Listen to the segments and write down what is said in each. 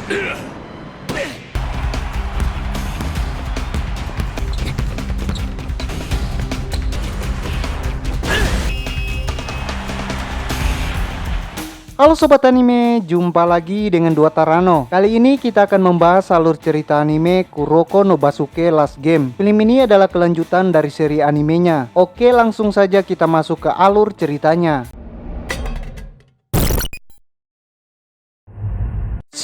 Halo Sobat Anime, jumpa lagi dengan Dua Tarano. Kali ini kita akan membahas alur cerita anime Kuroko no Basuke Last Game. Film ini adalah kelanjutan dari seri animenya. Oke, langsung saja kita masuk ke alur ceritanya.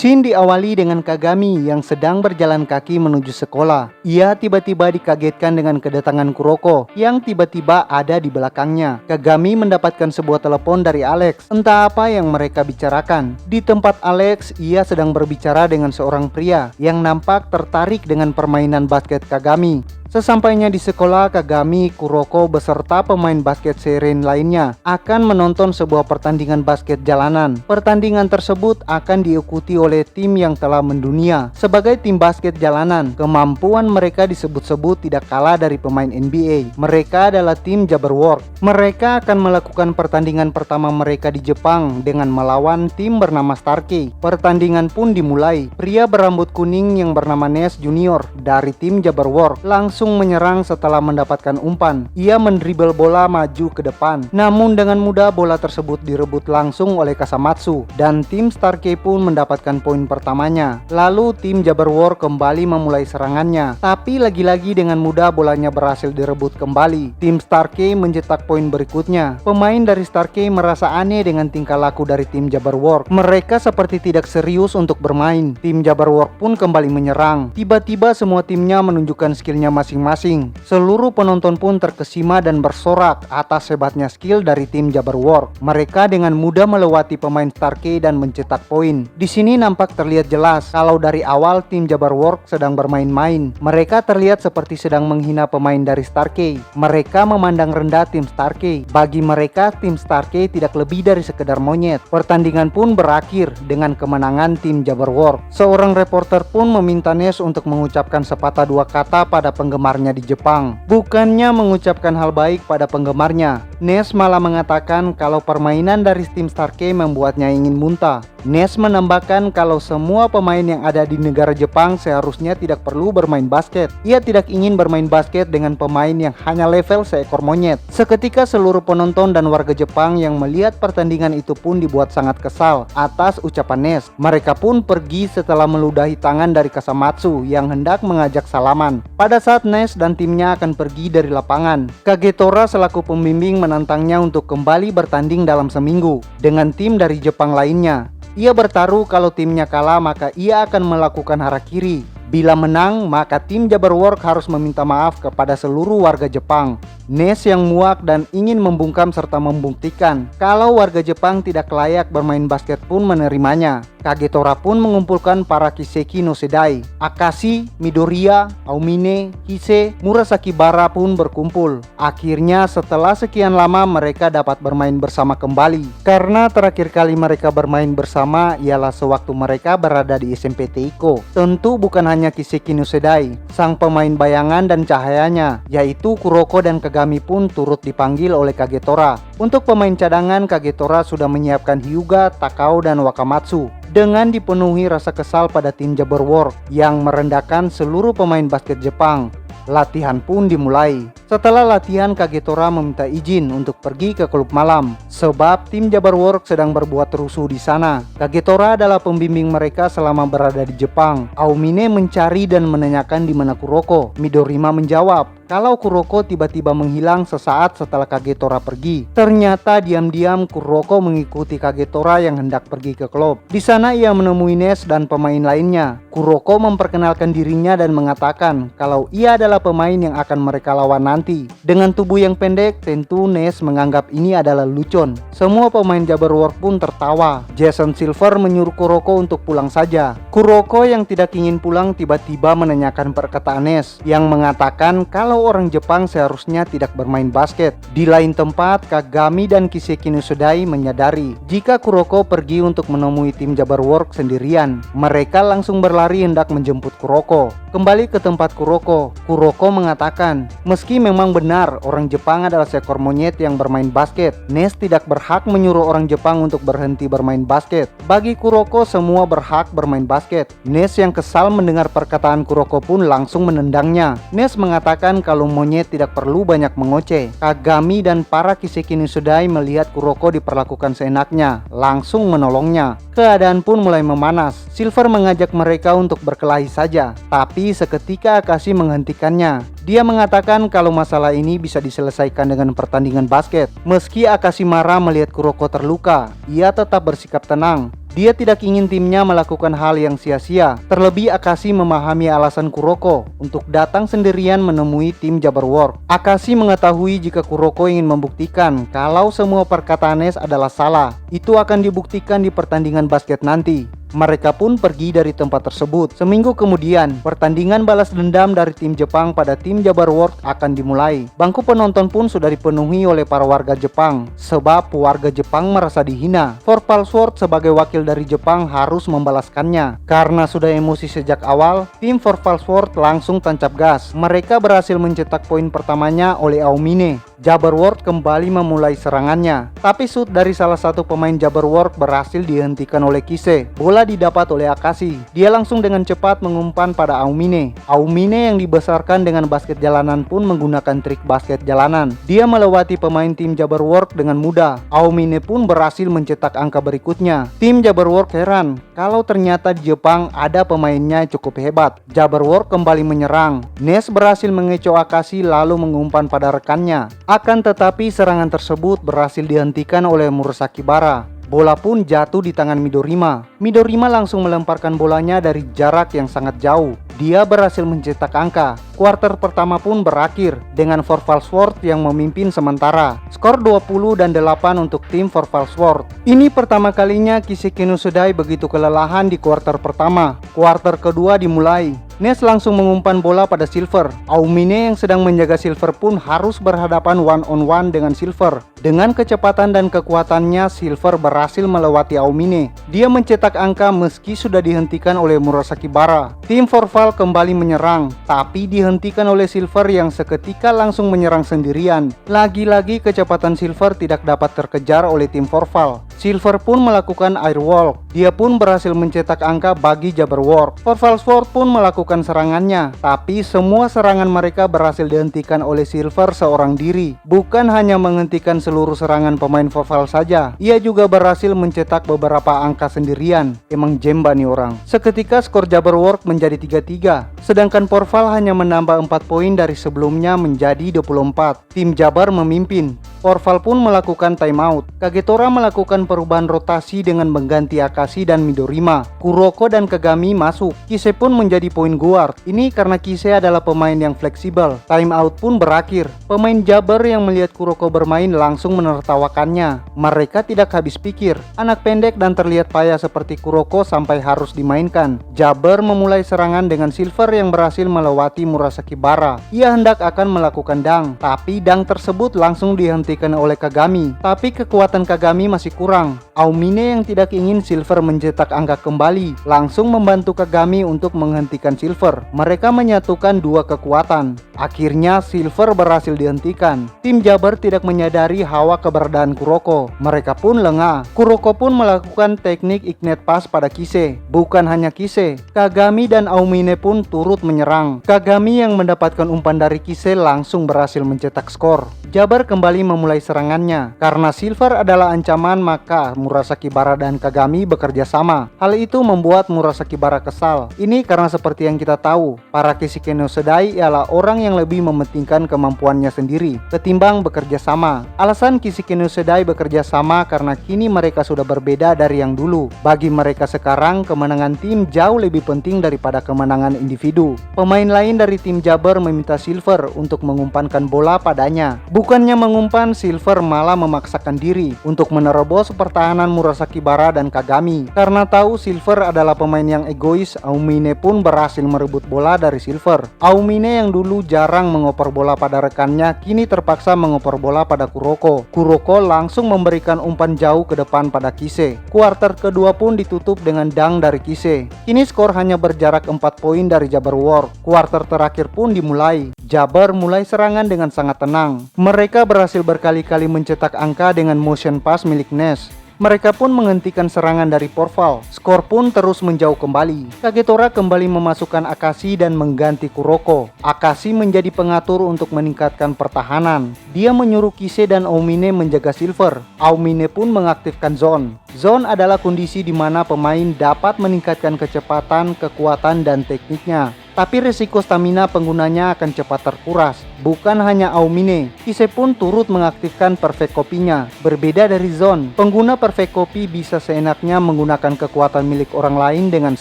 Scene diawali dengan Kagami yang sedang berjalan kaki menuju sekolah. Ia tiba-tiba dikagetkan dengan kedatangan Kuroko yang tiba-tiba ada di belakangnya. Kagami mendapatkan sebuah telepon dari Alex. Entah apa yang mereka bicarakan. Di tempat Alex, ia sedang berbicara dengan seorang pria yang nampak tertarik dengan permainan basket Kagami. Sesampainya di sekolah, Kagami, Kuroko beserta pemain basket Seirin lainnya akan menonton sebuah pertandingan basket jalanan. Pertandingan tersebut akan diikuti oleh tim yang telah mendunia. Sebagai tim basket jalanan, kemampuan mereka disebut-sebut tidak kalah dari pemain NBA. Mereka adalah tim Jabberwock. Mereka akan melakukan pertandingan pertama mereka di Jepang dengan melawan tim bernama Starkey. Pertandingan pun dimulai. Pria berambut kuning yang bernama Ness Junior dari tim Jabberwock langsung menyerang setelah mendapatkan umpan. Ia mendribel bola maju ke depan. Namun dengan mudah bola tersebut direbut langsung oleh Kasamatsu dan tim Starkey pun mendapatkan poin pertamanya. Lalu tim Jabberwock kembali memulai serangannya. Tapi lagi-lagi dengan mudah bolanya berhasil direbut kembali. Tim Starkey mencetak poin berikutnya. Pemain dari Starkey merasa aneh dengan tingkah laku dari tim Jabberwock. Mereka seperti tidak serius untuk bermain. Tim Jabberwock pun kembali menyerang. Tiba-tiba semua timnya menunjukkan skillnya masing-masing. Seluruh penonton pun terkesima dan bersorak atas hebatnya skill dari tim Jabberwock. Mereka dengan mudah melewati pemain Starkey dan mencetak poin. Di sini nampak terlihat jelas kalau dari awal tim Jabberwock sedang bermain-main. Mereka terlihat seperti sedang menghina pemain dari Starkey. Mereka memandang rendah tim Starkey. Bagi mereka, tim Starkey tidak lebih dari sekedar monyet. Pertandingan pun berakhir dengan kemenangan tim Jabberwock. Seorang reporter pun meminta Ness untuk mengucapkan sepatah dua kata pada penggemarnya di Jepang. Bukannya mengucapkan hal baik pada penggemarnya, Ness malah mengatakan kalau permainan dari tim Starkey membuatnya ingin muntah. Ness menambahkan kalau semua pemain yang ada di negara Jepang seharusnya tidak perlu bermain basket. Ia tidak ingin bermain basket dengan pemain yang hanya level seekor monyet. Seketika seluruh penonton dan warga Jepang yang melihat pertandingan itu pun dibuat sangat kesal atas ucapan Ness. Mereka pun pergi setelah meludahi tangan dari Kasamatsu yang hendak mengajak salaman. Pada saat Ness dan timnya akan pergi dari lapangan, Kagetora selaku pembimbing menantangnya untuk kembali bertanding dalam seminggu dengan tim dari Jepang lainnya. Ia bertaruh kalau timnya kalah maka ia akan melakukan harakiri. Bila menang, maka tim Jabberwock harus meminta maaf kepada seluruh warga Jepang. Ness yang muak dan ingin membungkam serta membuktikan kalau warga Jepang tidak layak bermain basket pun menerimanya. Kagetora pun mengumpulkan para Kiseki no Sedai. Akashi, Midoriya, Aomine, Hise, Murasaki Bara pun berkumpul. Akhirnya setelah sekian lama mereka dapat bermain bersama kembali. Karena terakhir kali mereka bermain bersama ialah sewaktu mereka berada di SMP Teiko. Tentu bukan hanya Kiseki no Sedai, sang pemain bayangan dan cahayanya, yaitu Kuroko dan Kagami pun turut dipanggil oleh Kagetora. Untuk pemain cadangan, Kagetora sudah menyiapkan Hyuga, Takao, dan Wakamatsu. Dengan dipenuhi rasa kesal pada tim Jabberwock yang merendahkan seluruh pemain basket Jepang, latihan pun dimulai. Setelah latihan, Kagetora meminta izin untuk pergi ke klub malam sebab tim Jabberwock sedang berbuat rusuh di sana. Kagetora adalah pembimbing mereka selama berada di Jepang. Aomine mencari dan menanyakan di mana Kuroko. Midorima menjawab kalau Kuroko tiba-tiba menghilang sesaat setelah Kagetora pergi. Ternyata diam-diam Kuroko mengikuti Kagetora yang hendak pergi ke klub. Di sana ia menemui Ness dan pemain lainnya. Kuroko memperkenalkan dirinya dan mengatakan kalau ia adalah pemain yang akan mereka lawan nanti. Dengan tubuh yang pendek, tentu Ness menganggap ini adalah lucon. Semua pemain Jabberwock pun tertawa. Jason Silver menyuruh Kuroko untuk pulang saja. Kuroko yang tidak ingin pulang tiba-tiba menanyakan perkataan Ness yang mengatakan kalau orang Jepang seharusnya tidak bermain basket. Di lain tempat, Kagami dan Kiseki no Sedai menyadari jika Kuroko pergi untuk menemui tim Jabberwock sendirian. Mereka langsung berlari hendak menjemput Kuroko. Kembali ke tempat Kuroko Kuroko mengatakan, meski memang benar orang Jepang adalah seekor monyet yang bermain basket, Ness tidak berhak menyuruh orang Jepang untuk berhenti bermain basket. Bagi Kuroko, semua berhak bermain basket. Ness yang kesal mendengar perkataan Kuroko pun langsung menendangnya. Ness mengatakan kalau monyet tidak perlu banyak mengoceh. Kagami dan para Kiseki no Sudai melihat Kuroko diperlakukan seenaknya, langsung menolongnya. Keadaan pun mulai memanas. Silver mengajak mereka untuk berkelahi saja, tapi seketika Akashi menghentikannya. Dia mengatakan kalau masalah ini bisa diselesaikan dengan pertandingan basket. Meski Akashi marah melihat Kuroko terluka, ia tetap bersikap tenang. Dia tidak ingin timnya melakukan hal yang sia-sia. Terlebih Akashi memahami alasan Kuroko untuk datang sendirian menemui tim Jabberwock. Akashi mengetahui jika Kuroko ingin membuktikan kalau semua perkataan Ness adalah salah. Itu akan dibuktikan di pertandingan basket nanti. Mereka pun pergi dari tempat tersebut. Seminggu kemudian, pertandingan balas dendam dari tim Jepang pada tim Jabberwock akan dimulai. Bangku penonton pun sudah dipenuhi oleh para warga Jepang, sebab warga Jepang merasa dihina. Forfalsworth sebagai wakil dari Jepang harus membalaskannya. Karena sudah emosi sejak awal, tim Forfalsworth langsung tancap gas. Mereka berhasil mencetak poin pertamanya oleh Aomine. Jabberwock kembali memulai serangannya, tapi shoot dari salah satu pemain Jabberwock berhasil dihentikan oleh Kise. Bola didapat oleh Akashi. Dia langsung dengan cepat mengumpan pada Aomine. Aomine yang dibesarkan dengan basket jalanan pun menggunakan trik basket jalanan. Dia melewati pemain tim Jabberwock dengan mudah. Aomine pun berhasil mencetak angka berikutnya. Tim Jabberwock heran kalau ternyata di Jepang ada pemainnya cukup hebat. Jabberwock kembali menyerang. Ness berhasil mengecoh Akashi lalu mengumpan pada rekannya. Akan tetapi serangan tersebut berhasil dihentikan oleh Murasaki Bara. Bola pun jatuh di tangan Midorima. Midorima langsung melemparkan bolanya dari jarak yang sangat jauh. Dia berhasil mencetak angka. Kuarter pertama pun berakhir dengan Forfalsworth yang memimpin sementara. Skor 20 dan 8 untuk tim Forfalsworth. Ini pertama kalinya Kiseki no Sudai begitu kelelahan di kuarter pertama. Kuarter kedua dimulai. Ness langsung mengumpan bola pada Silver. Aomine yang sedang menjaga Silver pun harus berhadapan one on one dengan Silver. Dengan kecepatan dan kekuatannya, Silver berhasil melewati Aomine. Dia mencetak angka meski sudah dihentikan oleh Murasaki Bara. Tim Forfal kembali menyerang, tapi dihentikan oleh Silver yang seketika langsung menyerang sendirian. Lagi-lagi kecepatan Silver tidak dapat terkejar oleh tim Forfal. Silver pun melakukan airwalk. Dia pun berhasil mencetak angka bagi Jabberwock. Forfalsworth pun melakukan serangannya, tapi semua serangan mereka berhasil dihentikan oleh Silver seorang diri. Bukan hanya menghentikan seluruh serangan pemain Forfal saja, ia juga berhasil mencetak beberapa angka sendirian. Emang jemba nih orang. Seketika skor Jabberwock menjadi 3-3, sedangkan Forfal hanya menambah 4 poin dari sebelumnya menjadi 24. Tim Jabber memimpin. Forfal pun melakukan timeout. Kagetora melakukan perubahan rotasi dengan mengganti Akashi dan Midorima. Kuroko dan Kagami masuk. Kise pun menjadi point guard. Ini karena Kise adalah pemain yang fleksibel. Timeout pun berakhir. Pemain Jabber yang melihat Kuroko bermain langsung menertawakannya. Mereka tidak habis pikir. Anak pendek dan terlihat payah seperti Kuroko sampai harus dimainkan. Jabber memulai serangan dengan Silver yang berhasil melewati Murasaki Bara. Ia hendak akan melakukan dang, tapi dang tersebut langsung dihentikan oleh Kagami. Tapi kekuatan Kagami masih kurang. Aomine yang tidak ingin Silver mencetak angka kembali langsung membantu Kagami untuk menghentikan Silver. Mereka menyatukan dua kekuatan. Akhirnya Silver berhasil dihentikan. Tim Jabber tidak menyadari hawa keberadaan Kuroko. Mereka pun lengah. Kuroko pun melakukan teknik Ignite Pass pada Kise. Bukan hanya Kise, Kagami dan Aomine pun turut menyerang. Kagami yang mendapatkan umpan dari Kise langsung berhasil mencetak skor. Jabber kembali memulai serangannya. Karena Silver adalah ancaman, maka Murasaki Bara dan Kagami bekerja sama. Hal itu membuat Murasaki Bara kesal. Ini karena seperti yang kita tahu, para Kiseki no Sudai ialah orang yang lebih mementingkan kemampuannya sendiri ketimbang bekerja sama. Alasan Kiseki no Sudai bekerja sama karena kini mereka sudah berbeda dari yang dulu. Bagi mereka sekarang, kemenangan tim jauh lebih penting daripada kemenangan individu. Pemain lain dari tim Jabber meminta Silver untuk mengumpankan bola padanya. Bukannya mengumpan, Silver malah memaksakan diri untuk menerobos pertahanan Murasaki Bara dan Kagami. Karena tahu Silver adalah pemain yang egois, Aomine pun berhasil berhasil merebut bola dari Silver. Aomine yang dulu jarang mengoper bola pada rekannya kini terpaksa mengoper bola pada Kuroko. Kuroko langsung memberikan umpan jauh ke depan pada Kise. Kuarter kedua pun ditutup dengan dang dari Kise. Kini skor hanya berjarak 4 poin dari Jabber War. Kuarter terakhir pun dimulai. Jabber mulai serangan dengan sangat tenang. Mereka berhasil berkali-kali mencetak angka dengan motion pass milik Ness. Mereka pun menghentikan serangan dari Forval. Skor pun terus menjauh kembali. Kagetora kembali memasukkan Akashi dan mengganti Kuroko. Akashi menjadi pengatur untuk meningkatkan pertahanan. Dia menyuruh Kise dan Aomine menjaga Silver. Aomine pun mengaktifkan Zone. Zone adalah kondisi di mana pemain dapat meningkatkan kecepatan, kekuatan, dan tekniknya. Tapi risiko stamina penggunanya akan cepat terkuras. Bukan hanya Aomine, Kise pun turut mengaktifkan Perfect Copy-nya. Berbeda dari Zone, pengguna Perfect Copy bisa seenaknya menggunakan kekuatan milik orang lain dengan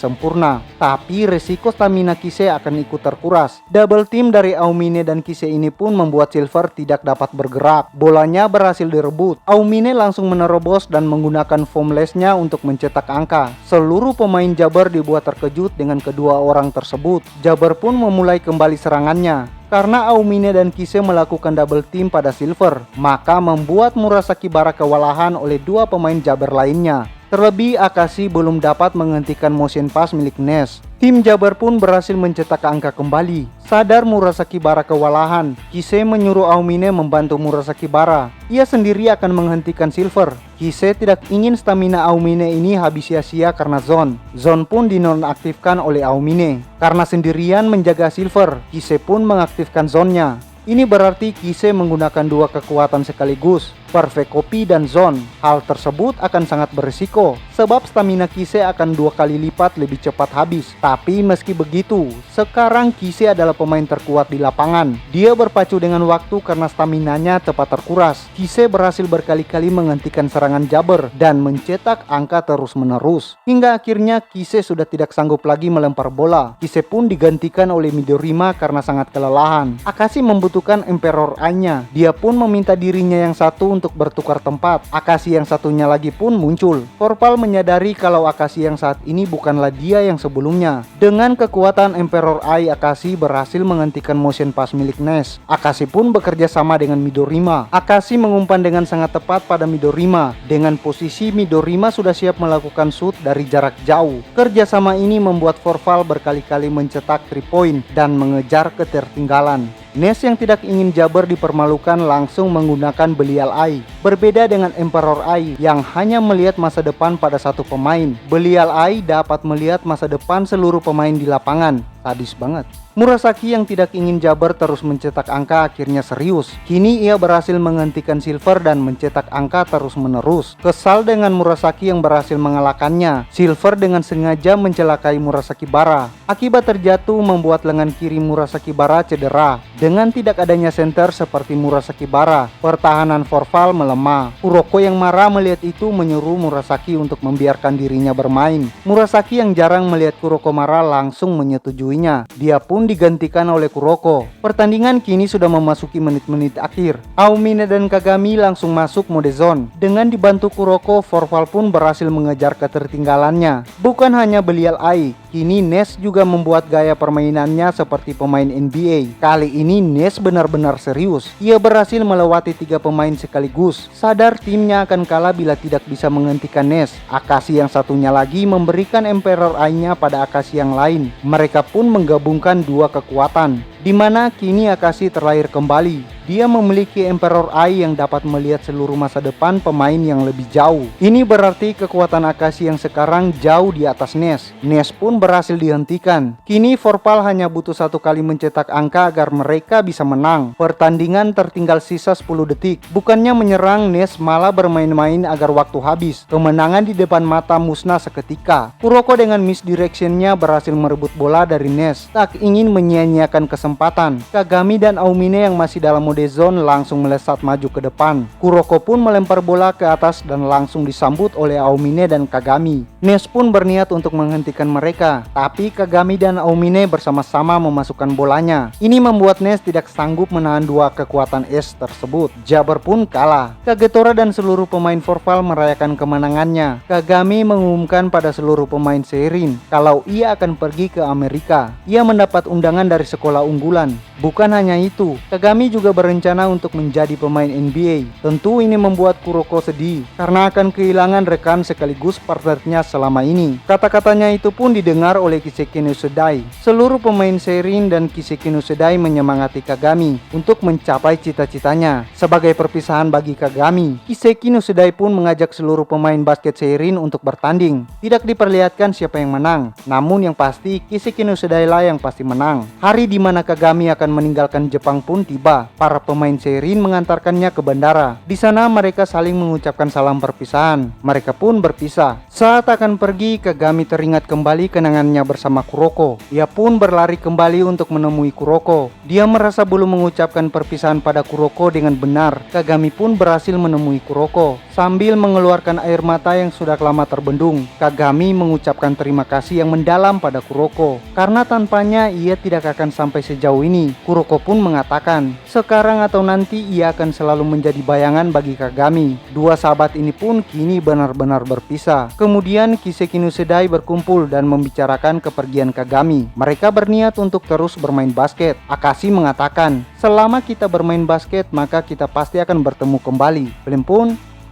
sempurna. Tapi risiko stamina Kise akan ikut terkuras. Double team dari Aomine dan Kise ini pun membuat Silver tidak dapat bergerak. Bolanya berhasil direbut. Aomine langsung menerobos dan menggunakan foamless-nya untuk mencetak angka. Seluruh pemain Jabber dibuat terkejut dengan kedua orang tersebut. Jabber pun memulai kembali serangannya. Karena Aomine dan Kise melakukan double team pada Silver, maka membuat Murasaki Bara kewalahan oleh dua pemain Jabber lainnya. Terlebih Akashi belum dapat menghentikan motion pass milik Ness. Tim Jabber pun berhasil mencetak angka kembali. Sadar Murasaki Bara kewalahan, Kise menyuruh Aomine membantu Murasaki Bara. Ia sendiri akan menghentikan Silver. Kise tidak ingin stamina Aomine ini habis sia-sia karena Zone. Zone pun dinonaktifkan oleh Aomine. Karena sendirian menjaga Silver, Kise pun mengaktifkan Zone-nya. Ini berarti Kise menggunakan dua kekuatan sekaligus, Perfect Copy dan Zone. Hal tersebut akan sangat berisiko, sebab stamina Kise akan 2 kali lipat lebih cepat habis. Tapi meski begitu, sekarang Kise adalah pemain terkuat di lapangan. Dia berpacu dengan waktu karena staminanya cepat terkuras. Kise berhasil berkali-kali menghentikan serangan Jabber dan mencetak angka terus-menerus. Hingga akhirnya Kise sudah tidak sanggup lagi melempar bola. Kise pun digantikan oleh Midorima karena sangat kelelahan. Akashi membutuhkan Emperor Eye-nya. Dia pun meminta dirinya yang satu untuk bertukar tempat. Akashi yang satunya lagi pun muncul. Forval menyadari kalau Akashi yang saat ini bukanlah dia yang sebelumnya. Dengan kekuatan Emperor Eye, Akashi berhasil menghentikan motion pass milik Ness. Akashi pun bekerja sama dengan Midorima. Akashi mengumpan dengan sangat tepat pada Midorima. Dengan posisi Midorima sudah siap melakukan shoot dari jarak jauh. Kerjasama ini membuat Forval berkali-kali mencetak 3 point dan mengejar ketertinggalan. Ness yang tidak ingin Jabber dipermalukan langsung menggunakan Belial Eye. Berbeda dengan Emperor Eye yang hanya melihat masa depan pada satu pemain, Belial Eye dapat melihat masa depan seluruh pemain di lapangan. Sadis banget. Murasaki yang tidak ingin Jabber terus mencetak angka akhirnya serius. Kini ia berhasil menghentikan Silver dan mencetak angka terus-menerus. Kesal dengan Murasaki yang berhasil mengalahkannya, Silver dengan sengaja mencelakai Murasaki Bara. Akibat terjatuh membuat lengan kiri Murasaki Bara cedera. Dengan tidak adanya center seperti Murasaki Bara, pertahanan Forval melemah. Kuroko yang marah melihat itu menyuruh Murasaki untuk membiarkan dirinya bermain. Murasaki yang jarang melihat Kuroko marah langsung menyetujuinya. Dia pun digantikan oleh Kuroko. Pertandingan kini sudah memasuki menit-menit akhir. Aomine dan Kagami langsung masuk mode zone. Dengan dibantu Kuroko, Forval pun berhasil mengejar ketertinggalannya. Bukan hanya Belial Eye, kini Ness juga membuat gaya permainannya seperti pemain NBA. Kali ini Ness benar-benar serius. Ia berhasil melewati 3 pemain sekaligus. Sadar timnya akan kalah bila tidak bisa menghentikan Ness. Akashi yang satunya lagi memberikan Emperor Eye-nya pada Akashi yang lain. Mereka pun menggabungkan 2 kekuatan, di mana kini Akashi terlahir kembali. Dia memiliki Emperor Eye yang dapat melihat seluruh masa depan pemain yang lebih jauh. Ini berarti kekuatan Akashi yang sekarang jauh di atas Ness. Ness pun berhasil dihentikan. Kini Forval hanya butuh 1 kali mencetak angka agar mereka bisa menang. Pertandingan tertinggal sisa 10 detik. Bukannya menyerang, Ness malah bermain-main agar waktu habis. Kemenangan di depan mata musnah seketika. Kuroko dengan misdirection-nya berhasil merebut bola dari Ness. Tak ingin menyia-nyiakan kesempatan, Kagami dan Aomine yang masih dalam mode zone langsung melesat maju ke depan. Kuroko pun melempar bola ke atas dan langsung disambut oleh Aomine dan Kagami. Nes pun berniat untuk menghentikan mereka, tapi Kagami dan Aomine bersama-sama memasukkan bolanya. Ini membuat Nes tidak sanggup menahan dua kekuatan es tersebut. Jabber pun kalah. Kagetora dan seluruh pemain Forval merayakan kemenangannya. Kagami mengumumkan pada seluruh pemain Seirin kalau ia akan pergi ke Amerika. Ia mendapat undangan dari sekolah unggulan. Bukan hanya itu, Kagami juga berencana untuk menjadi pemain NBA. Tentu ini membuat Kuroko sedih karena akan kehilangan rekan sekaligus partnernya selama ini. Kata-katanya itu pun didengar oleh Kiseki no Sedai. Seluruh pemain Seirin dan Kiseki no Sedai menyemangati Kagami untuk mencapai cita-citanya. Sebagai perpisahan bagi Kagami, Kiseki no Sedai pun mengajak seluruh pemain basket Seirin untuk bertanding. Tidak diperlihatkan siapa yang menang, namun yang pasti Kiseki no Sedai lah yang pasti menang. Hari di mana Kagami akan meninggalkan Jepang pun tiba. Para pemain Seirin mengantarkannya ke bandara. Di sana mereka saling mengucapkan salam perpisahan. Mereka pun berpisah. Saat akan pergi, Kagami teringat kembali kenangannya bersama Kuroko. Ia pun berlari kembali untuk menemui Kuroko. Dia merasa belum mengucapkan perpisahan pada Kuroko dengan benar. Kagami pun berhasil menemui Kuroko. Sambil mengeluarkan air mata yang sudah lama terbendung, Kagami mengucapkan terima kasih yang mendalam pada Kuroko. Karena tanpanya ia tidak akan sampai sejauh ini. Kuroko pun mengatakan, sekarang atau nanti ia akan selalu menjadi bayangan bagi Kagami. Dua sahabat ini pun kini benar-benar berpisah. Kemudian Kiseki no Sedai berkumpul dan membicarakan kepergian Kagami. Mereka berniat untuk terus bermain basket. Akashi mengatakan, selama kita bermain basket maka kita pasti akan bertemu kembali. Film pun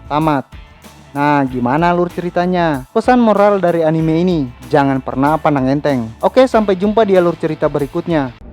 tamat. Nah, gimana alur ceritanya? Pesan moral dari anime ini, jangan pernah pandang enteng. Oke, sampai jumpa di alur cerita berikutnya.